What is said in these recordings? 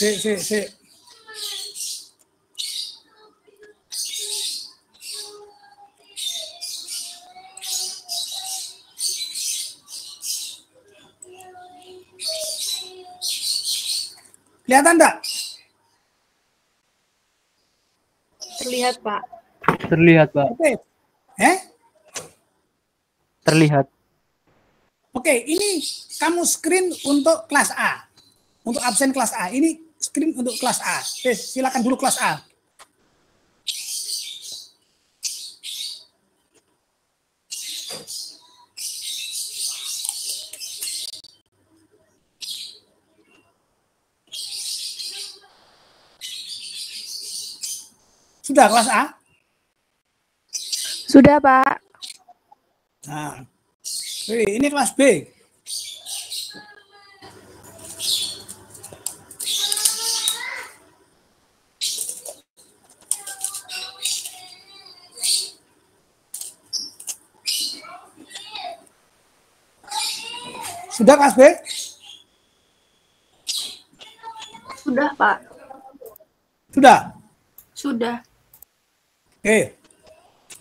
Kelihatan enggak? Terlihat, Pak. Terlihat, Pak. Oke. Terlihat. Oke, ini kamu screen untuk kelas A. Untuk absen kelas A. Ini screen untuk kelas A. Oke, silakan dulu kelas A. Sudah kelas A? Sudah, Pak. Nah, ini kelas B. Sudah kelas B? Sudah, Pak. Sudah? Sudah. Oke,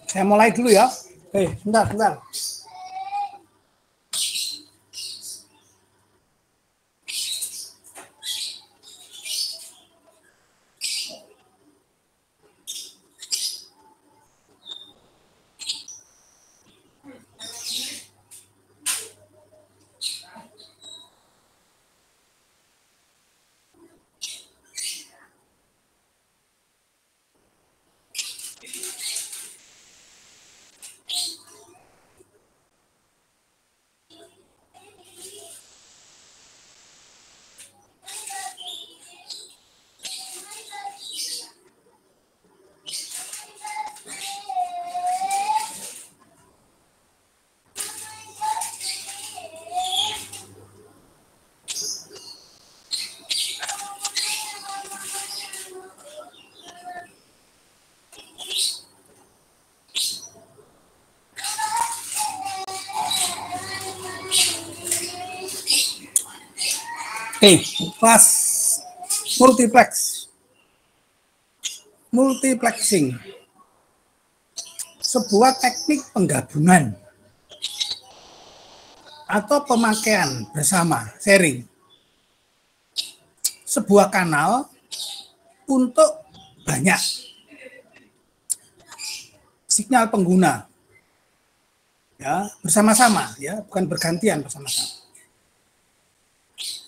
saya mulai dulu ya. Oke, bentar. Oke, kelas multiplexing. Sebuah teknik penggabungan atau pemakaian bersama, sharing. Sebuah kanal untuk banyak sinyal pengguna. Ya, bersama-sama ya, bukan bergantian, bersama-sama.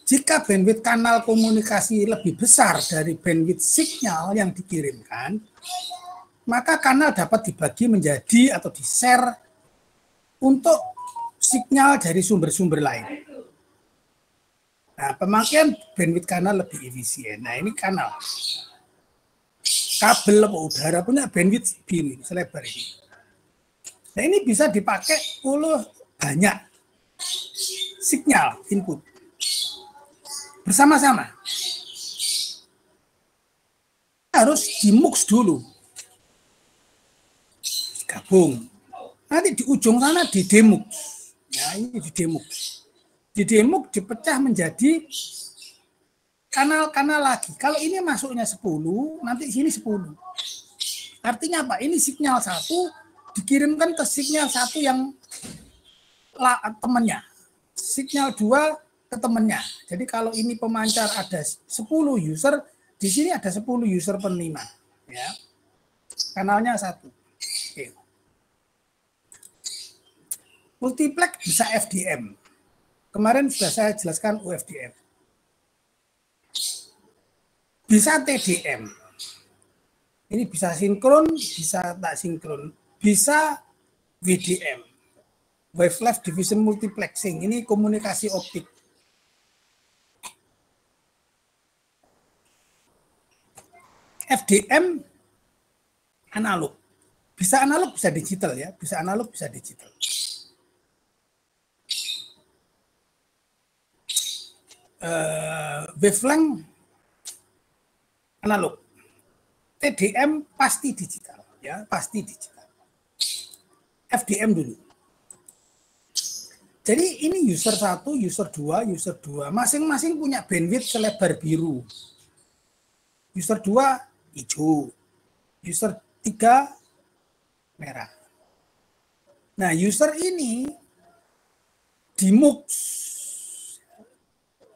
Jika bandwidth kanal komunikasi lebih besar dari bandwidth sinyal yang dikirimkan, maka kanal dapat dibagi menjadi atau di-share untuk sinyal dari sumber-sumber lain. Nah, pemakaian bandwidth kanal lebih efisien. Nah, ini kanal. Kabel udara punya bandwidth begini, selebar ini. Nah, ini bisa dipakai oleh banyak sinyal input. Bersama-sama. Harus di-mux dulu. Gabung. Nanti di ujung sana di-demux. Nah, ini di-demux. Di-demux dipecah menjadi kanal-kanal lagi. Kalau ini masuknya 10, nanti sini 10. Artinya apa? Ini sinyal 1 dikirimkan ke sinyal 1 yang temannya. Sinyal 2 ke temannya. Jadi kalau ini pemancar ada 10 user, di sini ada 10 user per 5. Ya. Kanalnya 1. Oke. Multiplex bisa FDM. Kemarin sudah saya jelaskan UFDM. Bisa TDM. Ini bisa sinkron, bisa tak sinkron. Bisa WDM. Wave Length Division Multiplexing. Ini komunikasi optik. FDM analog. Bisa analog, bisa digital ya. Bisa analog, bisa digital. Wavelength analog. TDM pasti digital ya, pasti digital. FDM dulu. Jadi ini user 1, user 2, user 2. Masing-masing punya bandwidth selebar biru. User 2 hijau. User 3 merah. Nah, user ini di MUX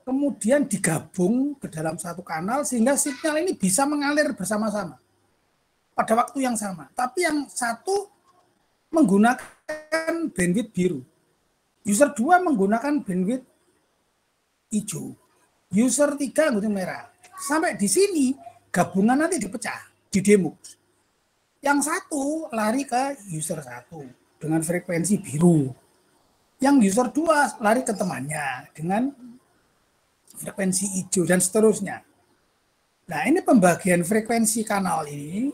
kemudian digabung ke dalam satu kanal sehingga sinyal ini bisa mengalir bersama-sama pada waktu yang sama. Tapi yang satu menggunakan bandwidth biru. User 2 menggunakan bandwidth hijau. User 3 menggunakan merah. Sampai di sini gabungan nanti dipecah di demo. Yang satu lari ke user 1 dengan frekuensi biru. Yang user 2 lari ke temannya dengan frekuensi hijau dan seterusnya. Nah, ini pembagian frekuensi kanal ini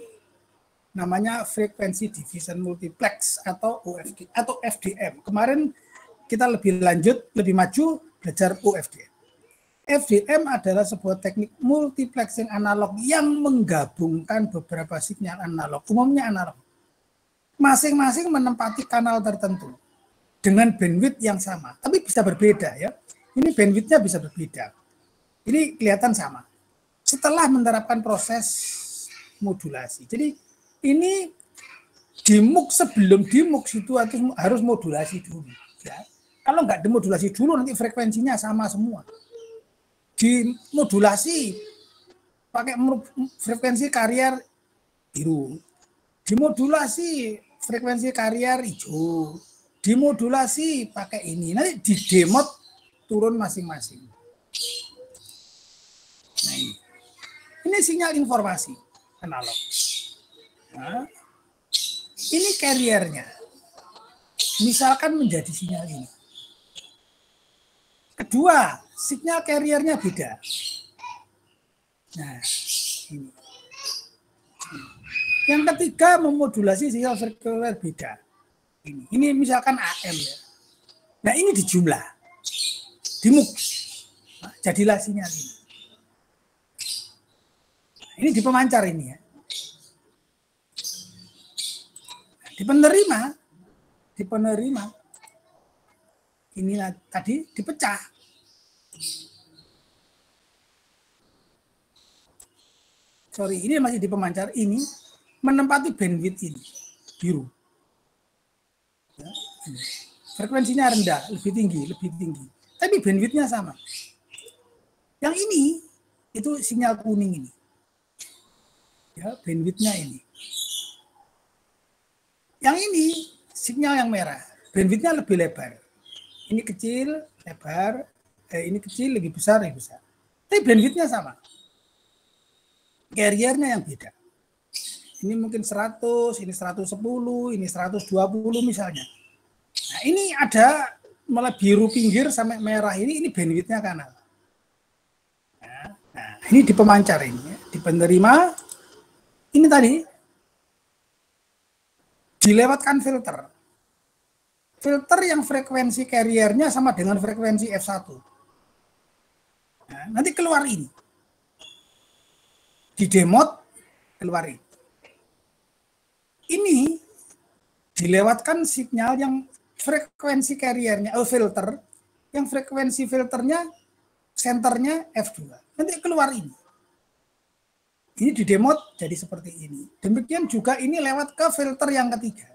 namanya frekuensi division multiplex atau UFD atau FDM. Kemarin kita lebih lanjut, lebih maju belajar UFDM. FDM adalah sebuah teknik multiplexing analog yang menggabungkan beberapa sinyal analog, umumnya analog. Masing-masing menempati kanal tertentu dengan bandwidth yang sama, tapi bisa berbeda ya. Ini bandwidthnya bisa berbeda. Ini kelihatan sama. Setelah menerapkan proses modulasi. Jadi ini di MUX, sebelum di MUX itu harus modulasi dulu. Ya. Kalau nggak dimodulasi dulu nanti frekuensinya sama semua. Dimodulasi pakai frekuensi carrier biru. Dimodulasi frekuensi carrier hijau. Dimodulasi pakai ini. Nanti di demod turun masing-masing. Nah, ini sinyal informasi analog. Nah, ini carriernya. Misalkan menjadi sinyal ini. Kedua, sinyal carriernya beda. Nah, ini. Yang ketiga, memodulasi sinyal frekuensi beda. Ini misalkan AM ya. Nah, ini dijumlah. Di MUX. Nah, jadilah sinyal ini. Ini di pemancar ini ya. Di penerima inilah tadi dipecah. Sorry, ini masih di pemancar, ini menempati bandwidth ini biru. Ya, ini. Frekuensinya rendah, lebih tinggi. Tapi bandwidthnya sama. Yang ini itu sinyal kuning ini. Ya, bandwidthnya ini. Yang ini sinyal yang merah, bandwidthnya lebih lebar. Ini kecil, lebar, ini kecil, lebih besar. Tapi bandwidthnya sama. Carriernya yang beda. Ini mungkin 100, ini 110, ini 120 misalnya. Nah, ini ada malah biru pinggir sampai merah ini bandwidthnya kanal. Nah, ini di pemancar ini, ya. Di penerima ini tadi dilewatkan filter. Filter yang frekuensi carriernya sama dengan frekuensi F1. Nah, nanti keluar ini. Di demod keluar ini. Ini dilewatkan sinyal yang frekuensi carriernya, filter, yang frekuensi filternya, senternya F2. Nanti keluar ini. Ini di demod jadi seperti ini. Demikian juga ini lewat ke filter yang ketiga.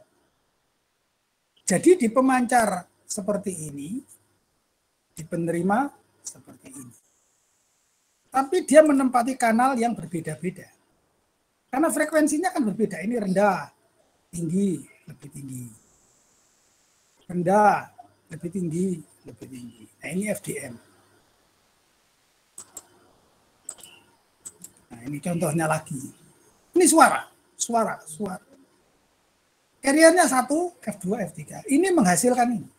Jadi di pemancar seperti ini, di penerima seperti ini. Tapi dia menempati kanal yang berbeda-beda. Karena frekuensinya kan berbeda. Ini rendah, tinggi, lebih tinggi. Rendah, lebih tinggi. Nah, ini FDM. Nah, ini contohnya lagi. Ini suara. Carriernya 1, F2, F3. Ini menghasilkan ini.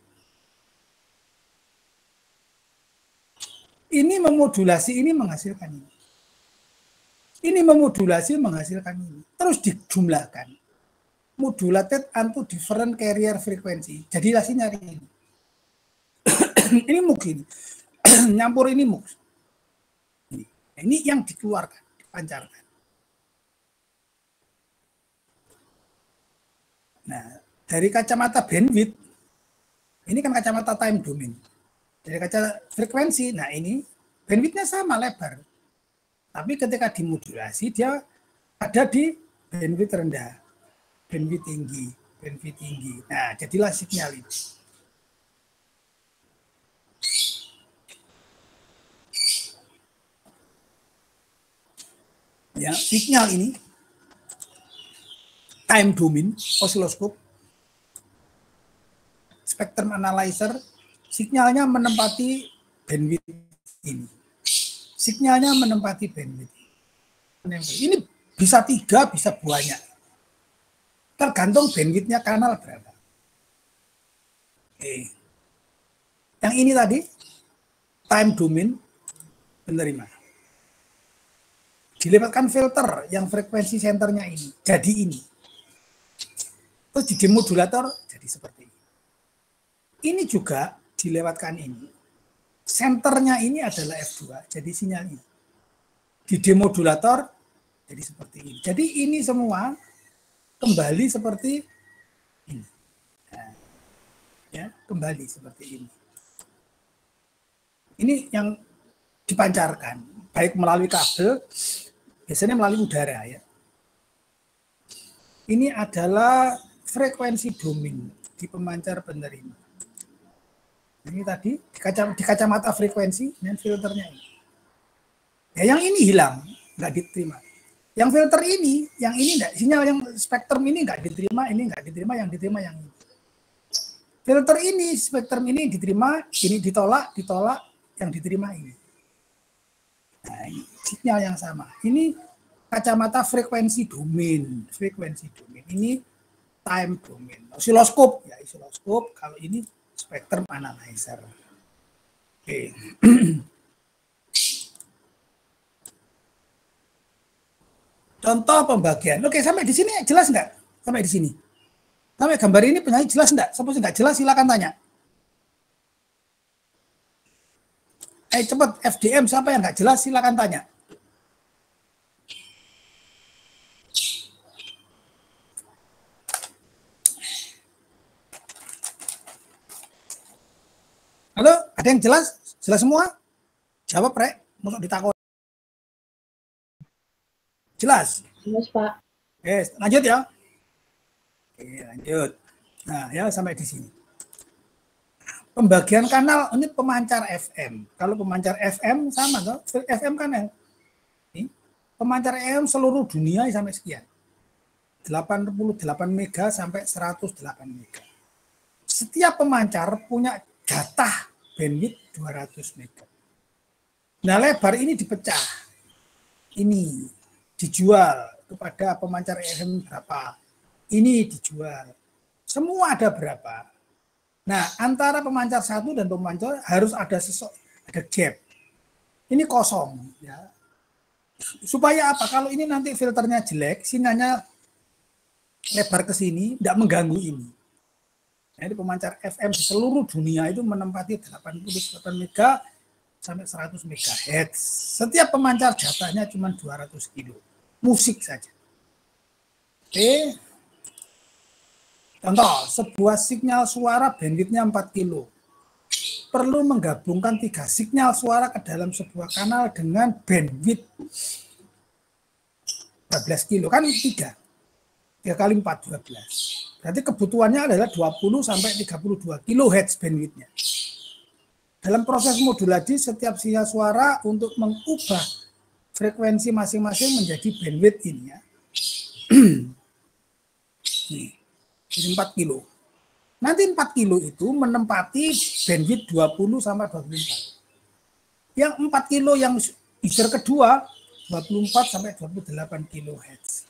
Ini memodulasi, ini menghasilkan ini. Ini memodulasi, menghasilkan ini. Terus dijumlahkan. Modulated onto different carrier frequency. Jadilah sinyal ini. Ini MUX ini. Nyampur ini MUX. Ini yang dikeluarkan, dipancarkan. Nah, dari kacamata bandwidth, ini kan kacamata time domain. Dari kaca frekuensi, nah ini bandwidthnya sama lebar. Tapi ketika dimodulasi dia ada di bandwidth rendah, bandwidth tinggi, bandwidth tinggi. Nah, jadilah sinyal ini. Ya, sinyal ini time domain osiloskop spectrum analyzer, sinyalnya menempati bandwidth ini. Sinyalnya menempati bandwidth. Ini bisa 3, bisa banyak. Tergantung bandwidthnya kanal berapa. Oke. Yang ini tadi, time domain penerima. Dilewatkan filter yang frekuensi senternya ini. Jadi ini. Terus di demodulator jadi seperti ini. Ini juga dilewatkan ini. Senternya ini adalah F2, jadi sinyal ini. Di demodulator jadi seperti ini. Jadi ini semua kembali seperti ini. Nah, ya, kembali seperti ini. Ini yang dipancarkan, baik melalui kabel, biasanya melalui udara ya. Ini adalah frekuensi domain di pemancar penerima. Ini tadi di kacamata frekuensi dan filternya ini. Ya, yang ini hilang, nggak diterima. Yang filter ini, yang ini enggak, sinyal yang spektrum ini nggak diterima, ini nggak diterima, yang diterima yang ini. Filter ini, spektrum ini diterima, ini ditolak, yang diterima ini. Nah, ini sinyal yang sama. Ini kacamata frekuensi domain, Ini time domain. Osiloskop, ya osiloskop. Kalau ini spectrum analyzer. Oke. Contoh pembagian. Oke, sampai di sini jelas nggak? Sampai di sini. Sampai gambar ini penyanyi jelas nggak? Suppose nggak jelas, silakan tanya. Cepat, FDM siapa yang nggak jelas, silakan tanya. Halo, ada yang jelas? Jelas semua? Jawab, Rek. Mau ditakut. Jelas? Jelas, Pak. Yes, lanjut ya. Oke, lanjut. Nah, ya sampai di sini. Pembagian kanal, ini pemancar FM. Kalau pemancar FM sama, toh? FM kan ini. Pemancar FM seluruh dunia sampai sekian. 88 mega sampai 108 mega. Setiap pemancar punya jatah bandwidth 200 mega. Nah, lebar ini dipecah. Ini dijual kepada pemancar FM berapa. Ini dijual. Semua ada berapa. Nah, antara pemancar satu dan pemancar harus ada gap. Ini kosong. Ya. Supaya apa? Kalau ini nanti filternya jelek, sinyalnya lebar ke sini, tidak mengganggu ini. Jadi pemancar FM di seluruh dunia itu menempati 88 mega sampai 100 MHz. Setiap pemancar jatahnya cuma 200 kilo. Musik saja. Oke. Contoh, sebuah sinyal suara bandwidthnya 4 kilo. Perlu menggabungkan 3 sinyal suara ke dalam sebuah kanal dengan bandwidth 12 kilo. Kan 3. 3 kali 4, 12. Berarti kebutuhannya adalah 20 sampai 32 kHz bandwidthnya. Dalam proses modulasi, setiap sinyal suara untuk mengubah frekuensi masing-masing menjadi bandwidth ini ya. Nih, jadi 4 kilo. Nanti 4 kilo itu menempati bandwidth 20 sampai 24. Yang 4 kilo yang user kedua 24 sampai 28 kHz.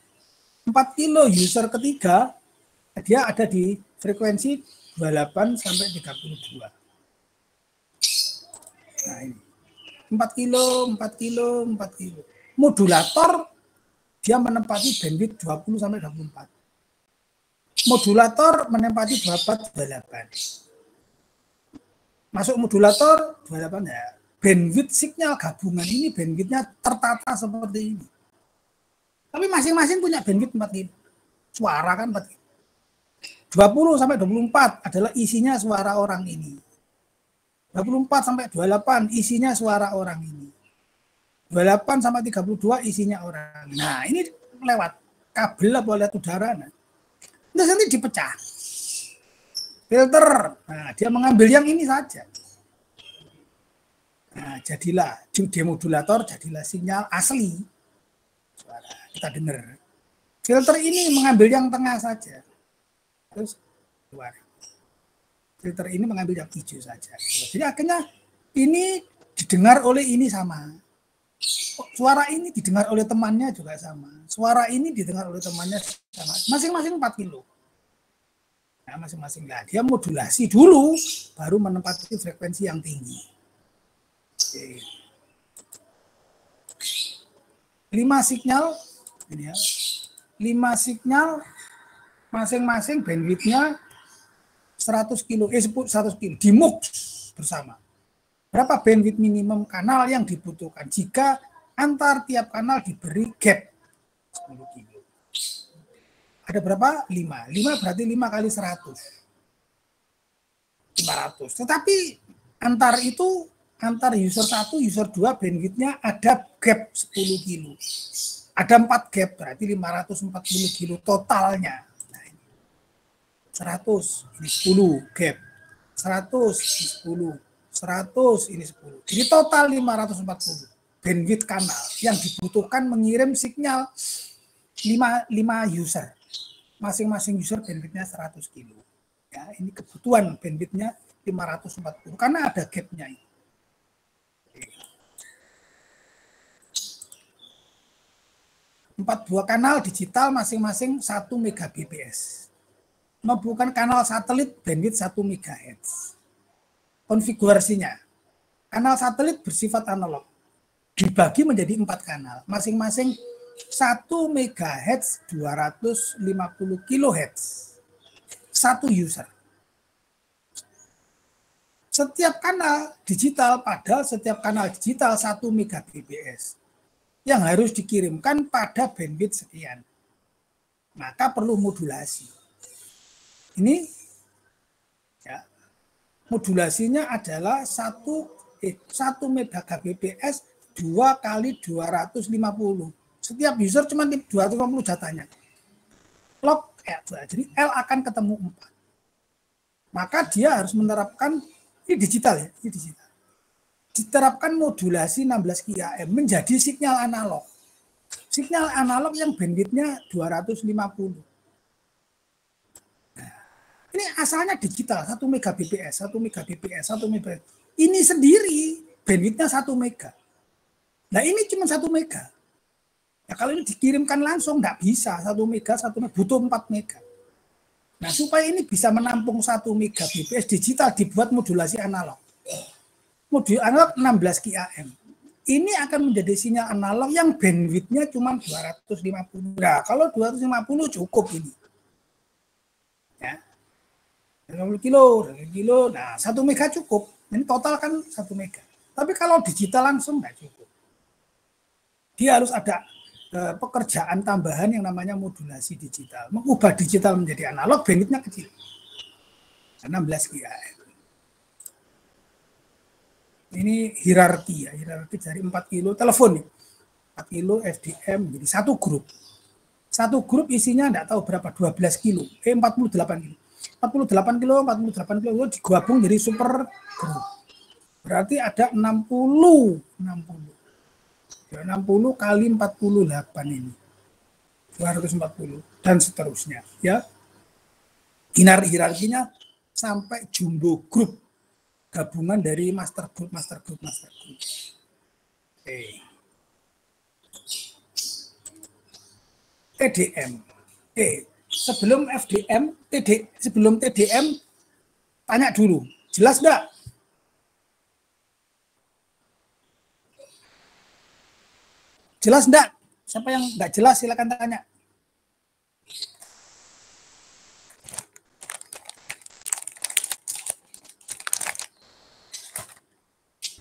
4 kilo user ketiga dia ada di frekuensi 28 sampai 32. Nah ini 4 kilo, 4 kilo, 4 kilo. Modulator dia menempati bandwidth 20 sampai 24. Modulator menempati 24, 28. Masuk modulator 28 ya. Bandwidth sinyal gabungan ini bandwidthnya tertata seperti ini. Tapi masing-masing punya bandwidth 4 kilo. Suara kan 4 kilo. 20 sampai 24 adalah isinya suara orang ini. 24 sampai 28 isinya suara orang ini. 28 sampai 32 isinya orang. Nah, ini lewat kabel apa lewat udara. Nah, terus nanti dipecah. Filter. Nah, dia mengambil yang ini saja. Nah, jadilah demodulator, jadilah sinyal asli. Suara kita dengar. Filter ini mengambil yang tengah saja. Terus keluar. Filter ini mengambil yang hijau saja. Jadi akhirnya ini didengar oleh ini sama. Suara ini didengar oleh temannya juga sama. Suara ini didengar oleh temannya sama. Masing-masing 4 kilo. Nah, masing-masing. Nah, dia modulasi dulu, baru menempati frekuensi yang tinggi. Oke. 5 sinyal, ini ya. 5 sinyal, masing-masing bandwidth-nya 100 kilo, 100 kilo, di mux bersama. Berapa bandwidth minimum kanal yang dibutuhkan jika antar tiap kanal diberi gap 10 kilo. Ada berapa? 5. 5 berarti 5 kali 100. 500. Tetapi antar itu, antar user 1, user 2 bandwidth-nya ada gap 10 kilo. Ada 4 gap, berarti 540 kilo totalnya. 100, ini 10 gap. 100, ini 10. 100, ini 10. Jadi total 540 bandwidth kanal yang dibutuhkan mengirim sinyal 5 user. Masing-masing user bandwidth-nya 100 kilo. Ya, ini kebutuhan bandwidth-nya 540 karena ada gap-nya ini. 4 buah kanal digital masing-masing 1 Mbps. Bukan kanal satelit bandwidth 1 MHz. Konfigurasinya, kanal satelit bersifat analog, dibagi menjadi 4 kanal, masing-masing 1 MHz 250 kHz, 1 user. Setiap kanal digital, padahal setiap kanal digital 1 Mbps yang harus dikirimkan pada bandwidth sekian. Maka perlu modulasi. Ini ya, modulasinya adalah 1 Mbps 2 kali 250. Setiap user cuma 250 jatahnya. Log jadi L akan ketemu 4. Maka dia harus menerapkan, ini digital ya, ini digital. Diterapkan modulasi 16 QAM menjadi sinyal analog. Sinyal analog yang bandwidth-nya 250. Ini asalnya digital, 1 Mbps, 1 Mbps, 1 Mbps. Ini sendiri bandwidth-nya 1 mega. Nah ini cuma 1 mega. Ya, kalau ini dikirimkan langsung nggak bisa, 1 mega, butuh 4 mega. Nah supaya ini bisa menampung 1 Mbps digital dibuat modulasi analog. Modul analog 16 QAM. Ini akan menjadi sinyal analog yang bandwidth-nya cuma 250. Nah kalau 250 cukup ini. 20 kilo, nah 1 mega cukup. Ini total kan 1 mega. Tapi kalau digital langsung nggak cukup. Dia harus ada pekerjaan tambahan yang namanya modulasi digital. Mengubah digital menjadi analog, bandwidth-nya kecil. 16 QAM. Ini hierarki ya, hierarki dari 4 kilo telepon nih. 4 kilo FDM jadi satu grup. Satu grup isinya enggak tahu berapa, 12 kilo, 48 kilo. 48 kilo digabung jadi super group. Berarti ada 60 kali 48 ini. 240 dan seterusnya ya. Hierarkinya sampai jumbo group. Gabungan dari master group. Oke. TDM. Sebelum FDM, sebelum TDM, tanya dulu, jelas enggak? Jelas enggak? Siapa yang enggak jelas silakan tanya.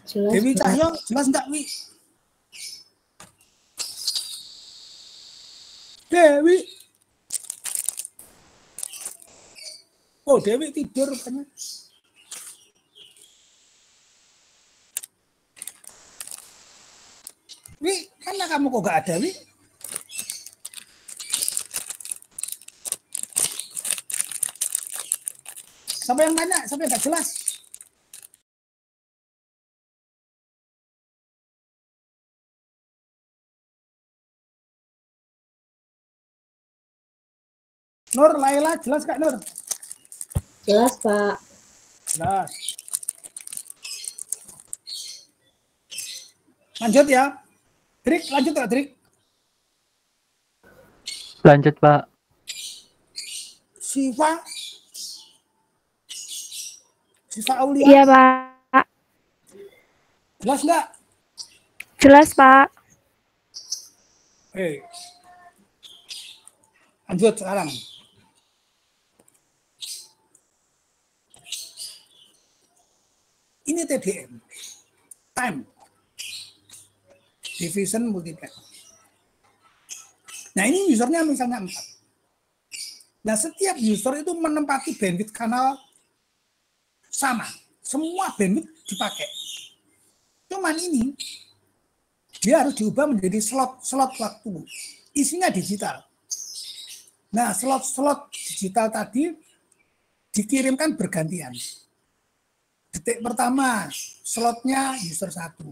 Jelas, Dewi Cahyo, jelas enggak, Wi? Dewi. Oh, Dewi tidur rupanya. Wi, mana kamu kok gak ada, Wi? Siapa yang tanya? Siapa yang gak jelas? Nur, Laila, jelas Kak Nur? Jelas, Pak. Jelas. Lanjut ya. Trik, lanjut Kak Trik. Lanjut, Pak. Siva. Siva Aulia. Iya, Pak. Jelas nggak? Jelas, Pak. Lanjut sekarang. Ini TDM. Time. Division multiplex. Nah ini usernya misalnya 4. Nah setiap user itu menempati bandwidth kanal sama. Semua bandwidth dipakai. Cuman ini dia harus diubah menjadi slot waktu. Isinya digital. Nah slot digital tadi dikirimkan bergantian. Detik pertama slotnya user 1.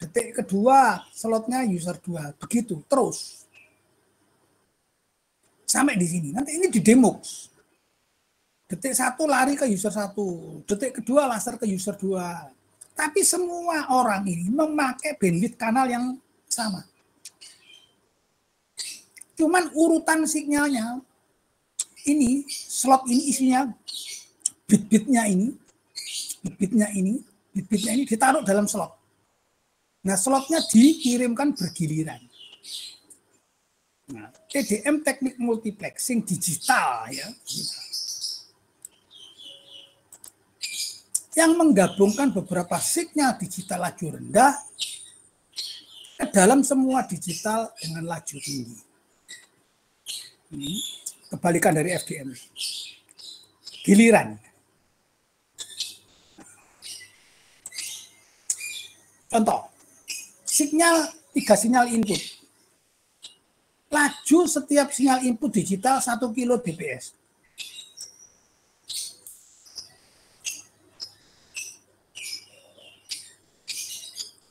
Detik kedua slotnya user 2. Begitu terus. Sampai di sini. Nanti ini di demo. Detik 1 lari ke user 1. Detik kedua laser ke user 2. Tapi semua orang ini memakai bandwidth kanal yang sama. Cuman urutan sinyalnya ini, slot ini isinya bit-bitnya ini ditaruh dalam slot. Nah, slotnya dikirimkan bergiliran. Nah, TDM teknik multiplexing digital ya. Yang menggabungkan beberapa sinyal digital laju rendah ke dalam semua digital dengan laju tinggi. Kebalikan dari FDM. Giliran. Contoh, tiga sinyal input. Laju setiap sinyal input digital 1 kilo bps.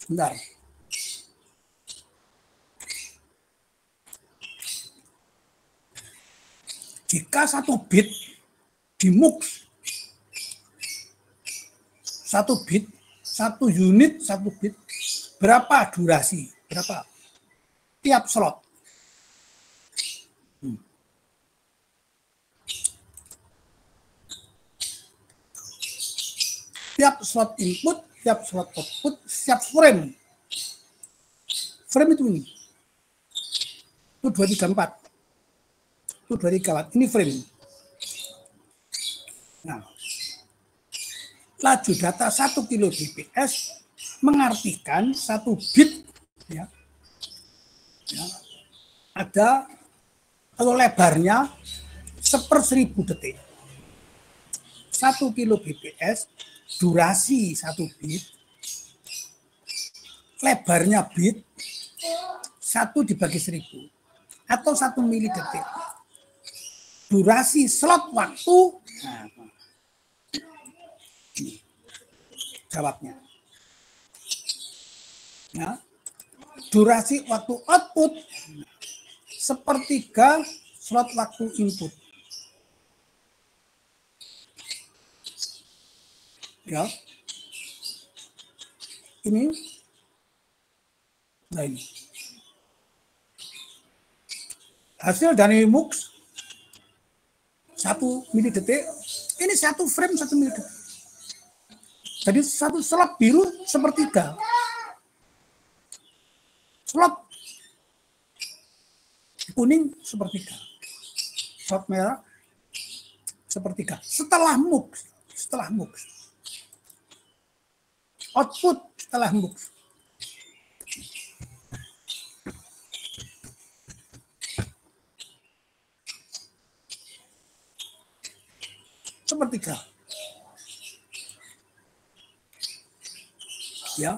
Bentar. Jika 1 bit di MUX, 1 bit, 1 unit, 1 bit, berapa durasi? Berapa? Tiap slot. Tiap slot input, tiap slot output, setiap frame. Frame itu ini. Itu 234. Itu 2 watt. Ini frame. Nah, laju data 1 kilo bps mengartikan 1 bit ya, ada atau lebarnya 1/1000 detik. 1 kilo bps durasi 1 bit, lebarnya bit 1 dibagi 1000 atau 1 mili detik. Durasi slot waktu, nah, ini jawabnya. Ya. Durasi waktu output 1/3 slot waktu input. Ya. Ini. Nah ini. Hasil dari MUX 1 mili detik. Ini 1 frame 1 mili detik. Jadi 1 slot biru 1/3. Slot kuning 1/3. Slot merah 1/3. Setelah MUX. Output setelah MUX. Sepertiga. Ya.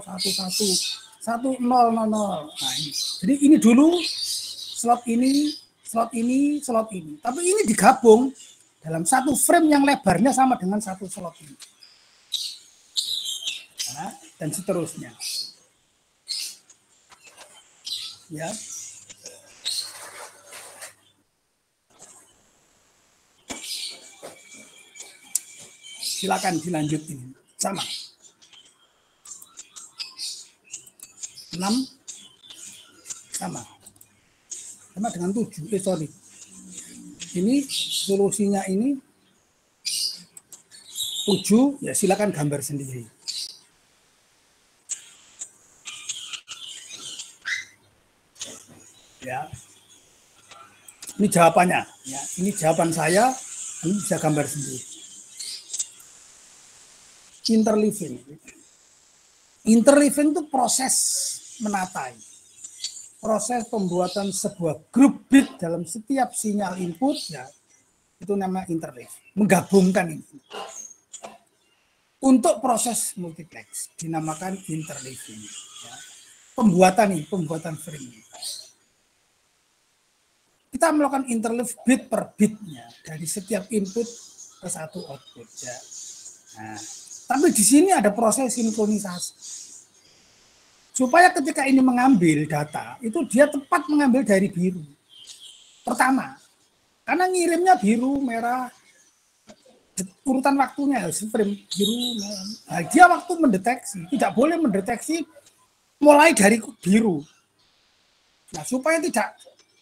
1000. Nah, ini. Jadi ini dulu slot ini, slot ini, slot ini. Tapi ini digabung dalam satu frame yang lebarnya sama dengan satu slot ini. Nah, dan seterusnya. Ya. Silakan dilanjutin. Sama. 6 sama dengan 7. Sorry. Ini solusinya ini 7, ya silakan gambar sendiri. Ya. Ini jawabannya, ya. Ini jawaban saya, ini bisa gambar sendiri. Interleaving. Interleaving itu proses menatai. Proses pembuatan sebuah grup bit dalam setiap sinyal input, ya, itu nama interleave. Menggabungkan ini. Untuk proses multiplex dinamakan interleaving. Ya. Pembuatan frame. Kita melakukan interleave bit per bitnya dari setiap input ke satu output. Ya. Nah, tapi di sini ada proses sinkronisasi. Supaya ketika ini mengambil data, itu dia tepat mengambil dari biru. Pertama, karena ngirimnya biru, merah, urutan waktunya frame biru. Nah, dia waktu mendeteksi, tidak boleh mendeteksi mulai dari biru. Nah, supaya tidak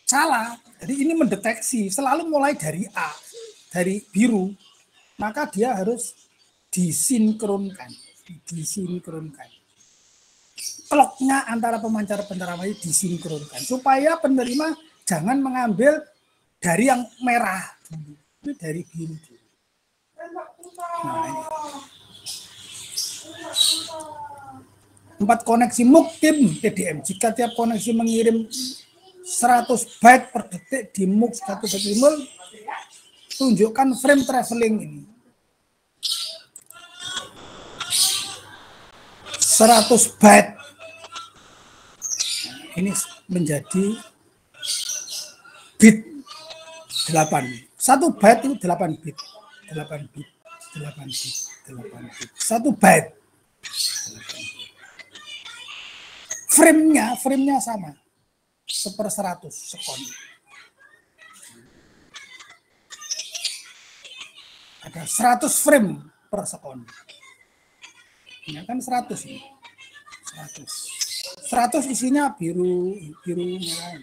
salah, jadi ini mendeteksi selalu mulai dari A, dari biru, maka dia harus disinkronkan. Clocknya antara pemancar-pemancar ini disinkronkan supaya penerima jangan mengambil dari yang merah dulu, itu dari biru dulu. Nah, ini. 4 koneksi MUX TDM. Jika tiap koneksi mengirim 100 byte per detik di MUX 1 decimal, tunjukkan frame traveling ini. 100 byte. Ini menjadi bit 8. 1 byte itu 8 bit. 8 bit. 8 bit. 8 bit. 1 byte. Frame-nya sama. 1/100 sekon. Ada 100 frame per sekon. Ini kan 100 ini. 100 isinya biru merah.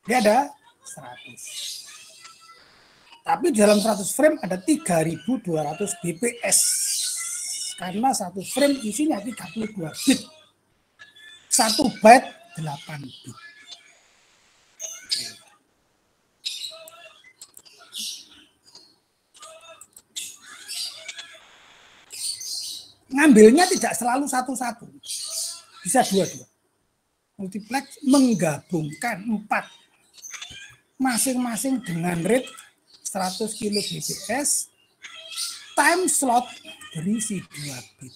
Dia ada 100. Tapi dalam 100 frame ada 3200 bps. Karena 1 frame isinya 32 bit. 1 byte 8 bit. Ngambilnya tidak selalu satu-satu. Bisa dua-dua. Multiplex menggabungkan 4. Masing-masing dengan rate 100 kbps. Time slot berisi 2 bit.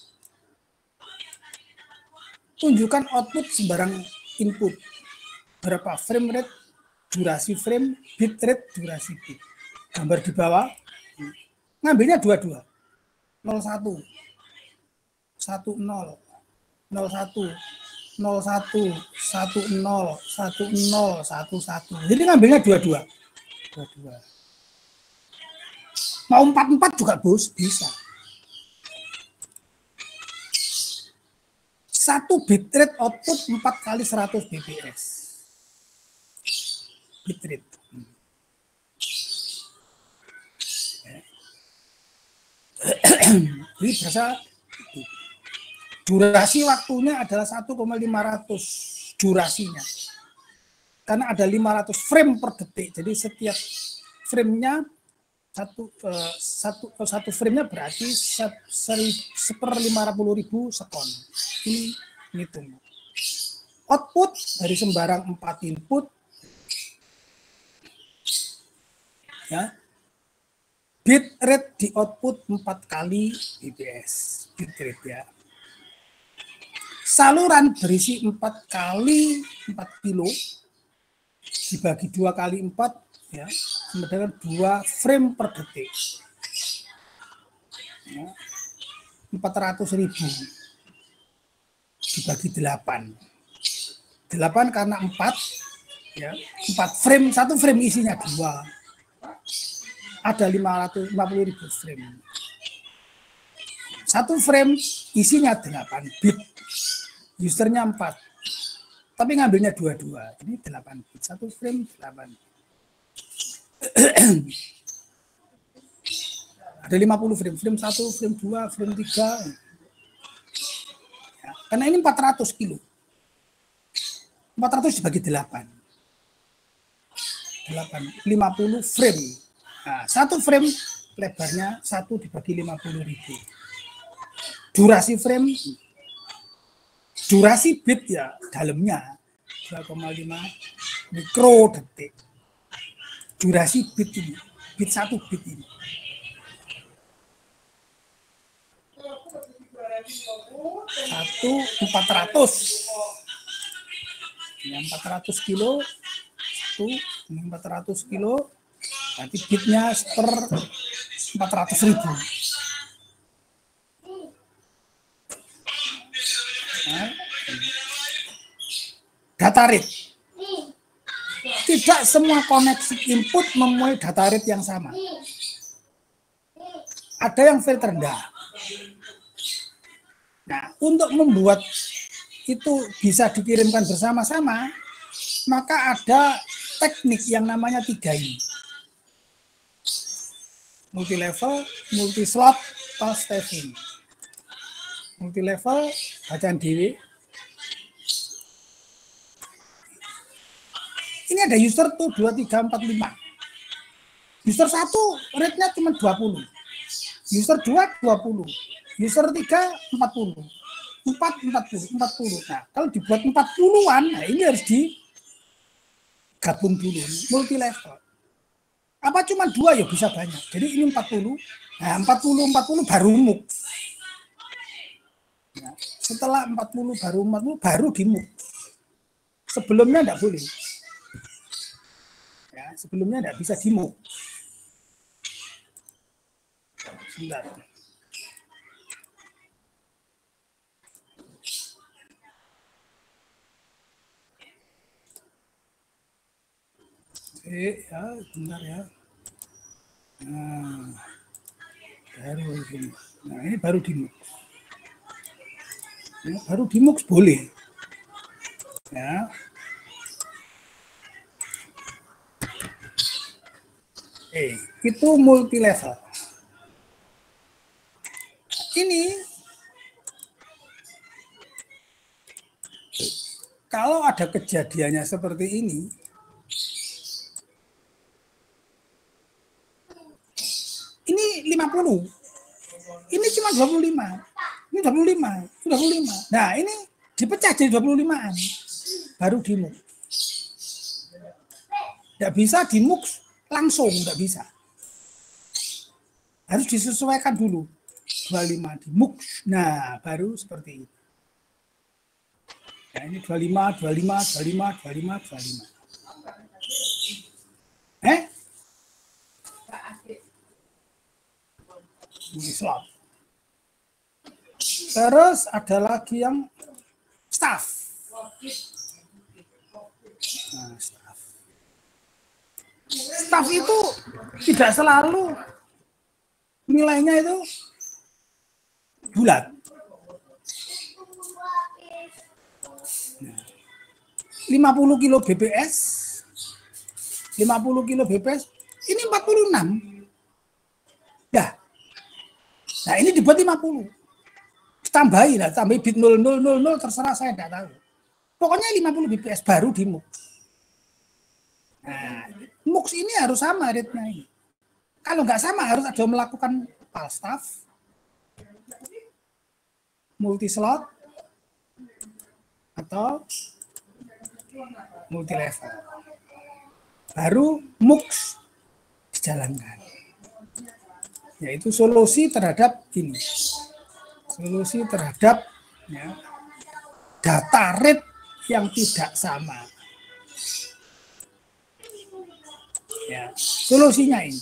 Tunjukkan output sembarang input. Berapa frame rate, durasi frame, bit rate, durasi bit. Gambar di bawah. Ngambilnya dua-dua. 01. 10, 01, 01, 10, 10, 11. Jadi ngambilnya dua-dua. Mau 4 juga bisa. 1 bitrate output 4 kali 100 bps. Bitrate. Ini berasa durasi waktunya adalah 1,500 durasinya. Karena ada 500 frame per detik. Jadi setiap frame-nya satu frame-nya berarti 1/50.000 sekon. Ini hitung. Output dari sembarang 4 input ya. Bit rate di output 4 kali bps. Bit rate ya. Saluran berisi 4 kali 4 kilo dibagi 2 kali 4 ya, sama dengan 2 frame per detik. Ya, 400.000 dibagi 8. 8 karena 4 ya, 4 frame, 1 frame isinya 2. Ada 550.000 frame. 1 frame isinya 8 bit. Usernya 4. Tapi ngambilnya dua-dua. Ini 8 bit. 1 frame 8. Ada 50 frame. Frame 1, frame 2, frame 3. Ya, karena ini 400 kilo. 400 dibagi 8. 50 frame. Nah, 1 frame lebarnya 1 dibagi 50.000. Durasi frame, durasi bit ya dalamnya 2,5 mikrodetik. Durasi bit ini, bit 1 bit ini. Satu 400. Ya, 400 kilo. 400 kilo. Berarti bitnya per 400.000. Nah, data rate. Tidak semua koneksi input memenuhi data rate yang sama. Ada yang filter rendah. Nah, untuk membuat itu bisa dikirimkan bersama-sama, maka ada teknik yang namanya 3I. Multi level, multi slot, pulse stacking. Multi level, bacaan DW. Ini ada user tuh 2, 3, 4, 5. User 1 rate-nya cuma 20. User 2 20. User 3 40. 40. Nah, kalau dibuat 40-an, nah ini harus digabung dulu, multi level. Apa cuma 2 ya bisa banyak. Jadi ini 40. Nah, 40 baru MOOC. Nah, setelah 40 baru di MOOC. Sebelumnya enggak boleh. Ya, sebelumnya enggak bisa di MOOC. Sebentar. Ya, bentar ya. Nah, ini baru di MOOC. Ya, baru di MOOC boleh. Ya. Itu multi level. Ini kalau ada kejadiannya seperti ini, ini 50. Ini cuma 25. Ini 25. Nah, ini dipecah jadi 25-an. Baru di MOOC. Tidak bisa di MOOC langsung, tidak bisa. Harus disesuaikan dulu. 25 di MOOC. Nah, baru seperti ini. Nah, ini 25. Ini slot. Terus ada lagi yang staff. Nah, staff itu tidak selalu nilainya itu bulat. Nah, 50 kilo BPS, 50 kilo BPS, ini 46. Dah. Nah, ini dibuat 50. Tambahin bit 0000 terserah, saya tidak tahu. Pokoknya 50 BPS baru di MOOC. Nah, MOOC ini harus sama rate-nya ini. Kalau nggak sama harus ada melakukan PAL-staff, multi slot, atau multi level. Baru MOOC dijalankan. Yaitu solusi terhadap ini. Solusi terhadap ya, data rate yang tidak sama. Ya, solusinya ini.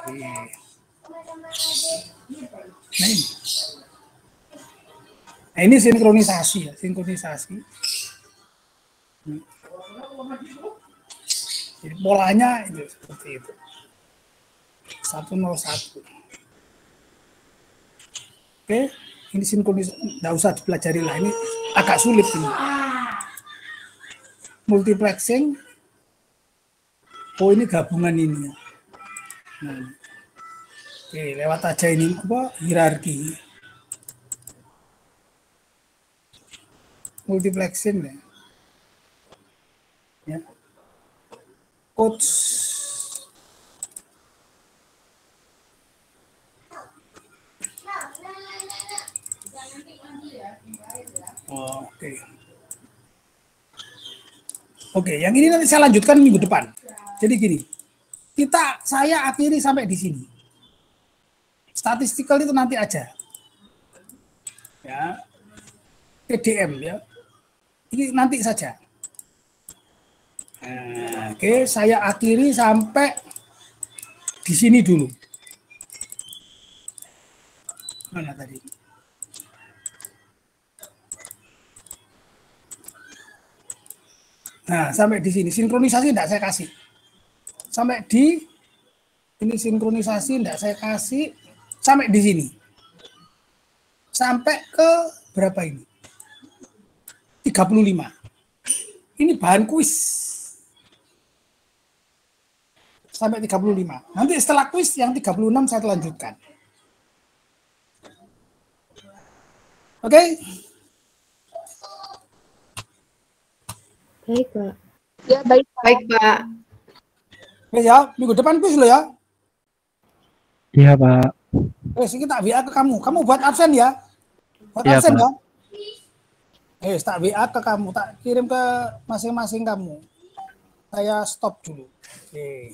Oke. Nah, ini sinkronisasi ya, sinkronisasi. Jadi polanya itu seperti itu. 101. Oke, ini sinkronisasi, nggak usah dipelajari lah, ini agak sulit ini. Multiplexing, oh ini gabungan ini. Nah, oke, lewat aja ini apa hierarki. Multiplexing ya. Codes. Oke, yang ini nanti saya lanjutkan minggu depan. Jadi gini, saya akhiri sampai di sini. Statistical itu nanti aja. Ya. PDM ya. Ini nanti saja. Nah, oke, saya akhiri sampai di sini dulu. Mana tadi? Nah, sampai di sini. Sinkronisasi tidak saya kasih. Sampai di ini sinkronisasi tidak saya kasih. Sampai di sini. Sampai ke berapa ini? 35. Ini bahan kuis. Sampai 35. Nanti setelah kuis yang 36 saya lanjutkan. Oke? Baik, Pak. Ya, baik, Pak. Oke ya, minggu depan kuis lo ya. Iya, Pak. Kita WA ke kamu. Kamu buat absen ya. Pak Iya, Karsen Pak. ya? Tak WA ke kamu, tak kirim ke masing-masing kamu. Saya stop dulu. Oke.